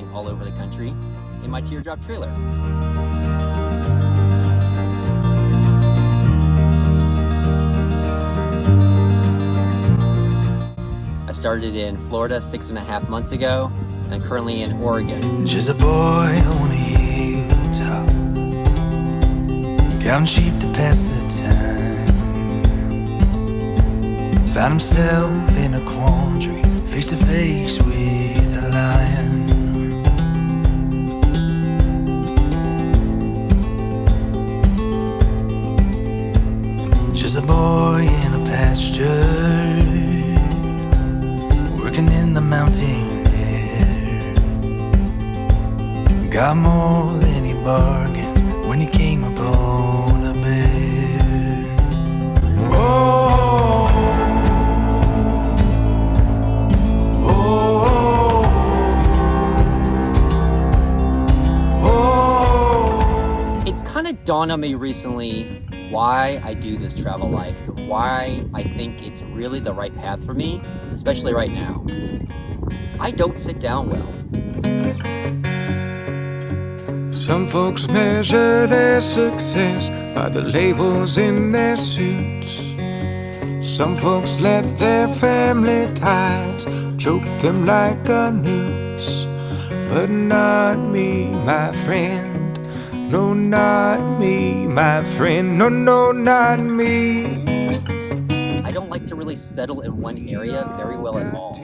traveling all over the country in my teardrop trailer. I started in Florida 6.5 months ago, and I'm currently in Oregon. Just a boy on a hilltop, counting sheep to pass the time. Found himself in a quandary, face to face with a lion. Just a boy in a pasture, working in the mountain air. Got more than he bargained when he came upon a bear. Oh, oh, oh. It kind of dawned on me recently why I do this travel life and why I think it's really the right path for me, especially right now. I don't sit down well. Some folks measure their success by the labels in their suits. Some folks let their family ties choke them like a noose. But not me, my friend. No, not me, my friend. No, no, not me. I don't like to really settle in one area very well at all.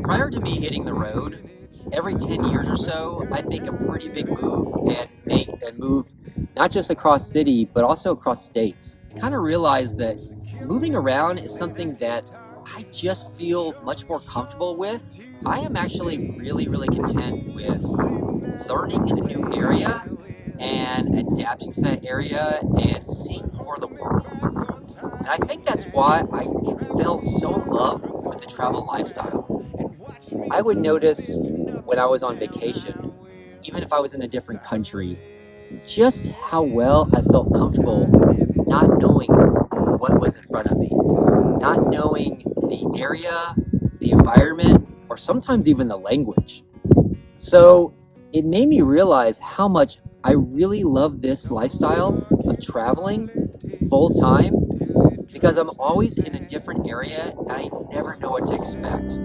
Prior to me hitting the road, every 10 years or so, I'd make a pretty big move and move not just across city, but also across states. I kind of realized that moving around is something that I just feel much more comfortable with. I am actually really, really content with learning in a new area and adapting to that area and seeing more of the world. And I think that's why I fell so in love with the travel lifestyle. I would notice when I was on vacation, even if I was in a different country, just how well I felt comfortable not knowing what was in front of me, not knowing the area, the environment, or sometimes even the language. So it made me realize how much I really love this lifestyle of traveling full time, because I'm always in a different area and I never know what to expect.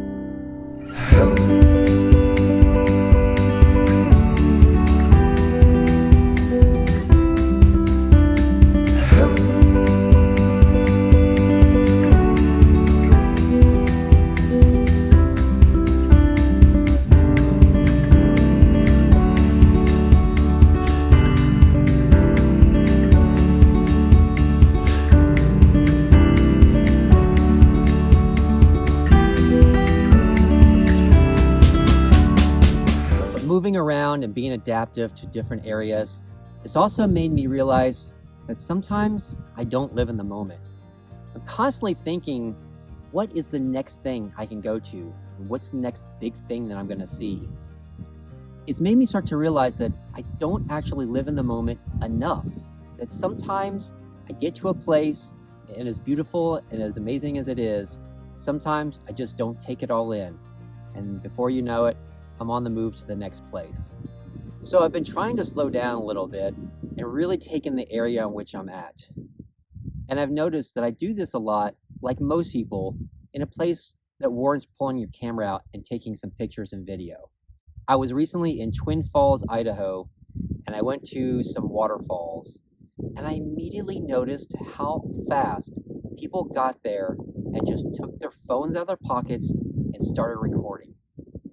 Moving around and being adaptive to different areas, it's also made me realize that sometimes I don't live in the moment. I'm constantly thinking, what is the next thing I can go to? What's the next big thing that I'm going to see? It's made me start to realize that I don't actually live in the moment enough. That sometimes I get to a place and as beautiful and as amazing as it is, sometimes I just don't take it all in. And before you know it, I'm on the move to the next place. So I've been trying to slow down a little bit and really take in the area in which I'm at. And I've noticed that I do this a lot, like most people, in a place that warrants pulling your camera out and taking some pictures and video. I was recently in Twin Falls, Idaho, and I went to some waterfalls. And I immediately noticed how fast people got there and just took their phones out of their pockets and started recording.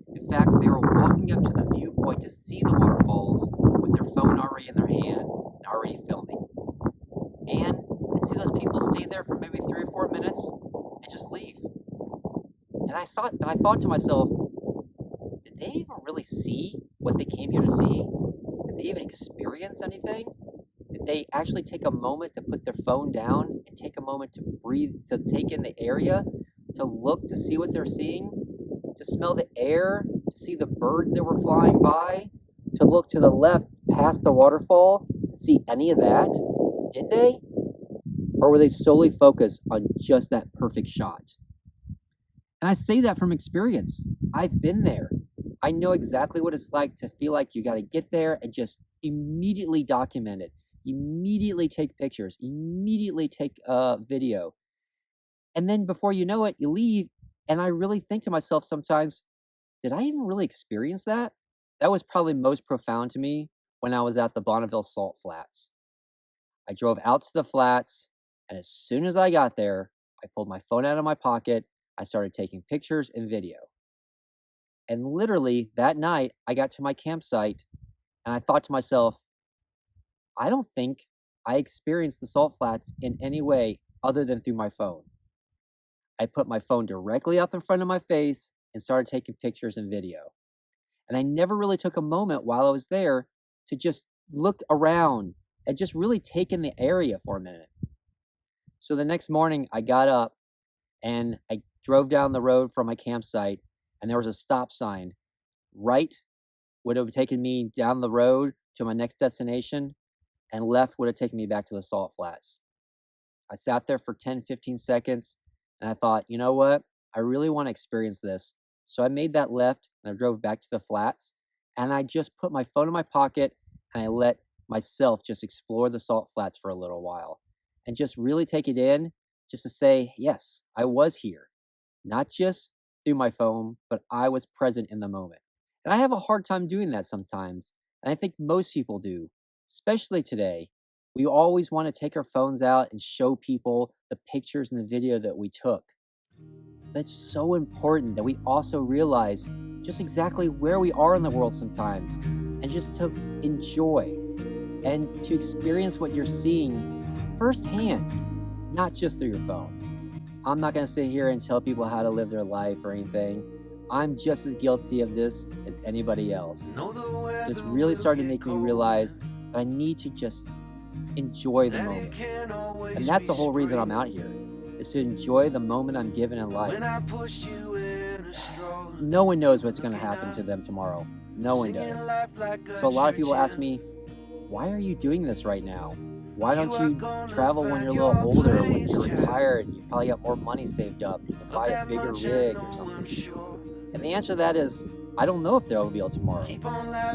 In fact, they were walking up to the viewpoint to see the waterfalls with their phone already in their hand and already filming. And I'd see those people stay there for maybe 3 or 4 minutes and just leave. And I thought to myself, did they even really see what they came here to see? Did they even experience anything? Did they actually take a moment to put their phone down and take a moment to breathe, to take in the area, to look, to see what they're seeing, to smell the air, to see the birds that were flying by, to look to the left past the waterfall and see any of that? Did they? Or were they solely focused on just that perfect shot? And I say that from experience. I've been there. I know exactly what it's like to feel like you got to get there and just immediately document it, immediately take pictures, immediately take a video. And then before you know it, you leave. And I really think to myself sometimes, did I even really experience that? That was probably most profound to me when I was at the Bonneville Salt Flats. I drove out to the flats, and as soon as I got there, I pulled my phone out of my pocket. I started taking pictures and video. And literally that night, I got to my campsite and I thought to myself, I don't think I experienced the salt flats in any way other than through my phone. I put my phone directly up in front of my face and started taking pictures and video. And I never really took a moment while I was there to just look around and just really take in the area for a minute. So the next morning, I got up and I drove down the road from my campsite, and there was a stop sign right would have taken me down the road to my next destination, and left would have taken me back to the salt flats. I sat there for 10, 15 seconds, and I thought, you know what? I really want to experience this. So I made that left, and I drove back to the flats, and I just put my phone in my pocket, and I let myself just explore the salt flats for a little while, and just really take it in, just to say, yes, I was here. Not just through my phone, but I was present in the moment. And I have a hard time doing that sometimes. And I think most people do, especially today. We always want to take our phones out and show people the pictures and the video that we took. But it's so important that we also realize just exactly where we are in the world sometimes, and just to enjoy and to experience what you're seeing firsthand, not just through your phone. I'm not going to sit here and tell people how to live their life or anything. I'm just as guilty of this as anybody else. This really started to make me realize that I need to just enjoy the moment. And that's the whole reason I'm out here, is to enjoy the moment I'm given in life. No one knows what's going to happen to them tomorrow. No one does. So a lot of people ask me, why are you doing this right now? Why don't you travel when you're a little older, when you're retired, and you probably got more money saved up, you can buy a bigger rig or something? And the answer to that is, I don't know if there will be a tomorrow.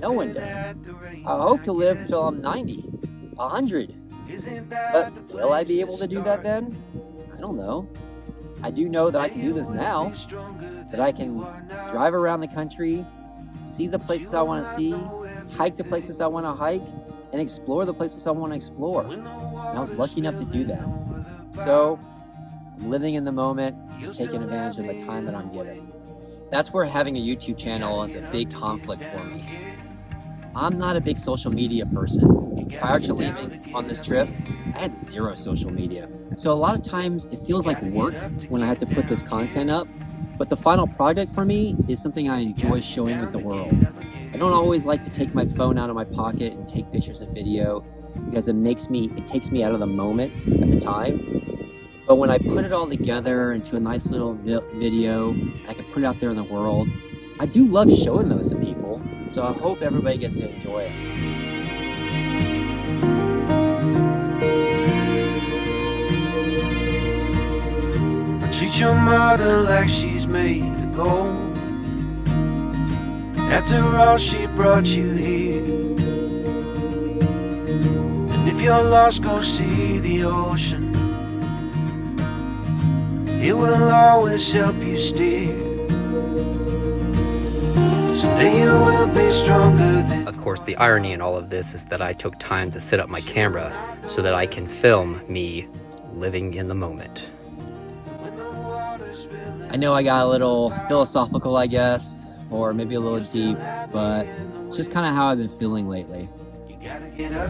No one does. I hope to live till I'm 90, 100. But will I be able to do that then? I don't know. I do know that I can do this now, that I can drive around the country, see the places I want to see, hike the places I want to hike, and explore the places I want to explore. And I was lucky enough to do that. So I'm living in the moment, taking advantage of the time that I'm given. That's where having a YouTube channel is a big conflict for me. I'm not a big social media person. Prior to leaving on this trip, I had zero social media. So a lot of times it feels like work when I have to put this content up, but the final product for me is something I enjoy showing with the world. I don't always like to take my phone out of my pocket and take pictures and video because it takes me out of the moment at the time. But when I put it all together into a nice little video, I can put it out there in the world. I do love showing those to people, so I hope everybody gets to enjoy it. Treat your mother like she's made of gold. After all, she brought you here. And if you're lost, go see the ocean. It will always help you steer. Someday you will be stronger than. Of course, the irony in all of this is that I took time to set up my camera so that I can film me living in the moment. I know I got a little philosophical, I guess, or maybe a little deep, but it's just kind of how I've been feeling lately.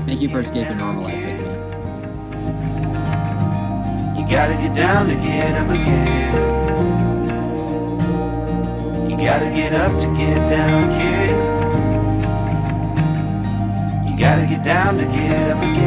Thank you for escaping normal life with me. You gotta get down to get up again. You gotta get up to get down, kid. You gotta get down to get up again.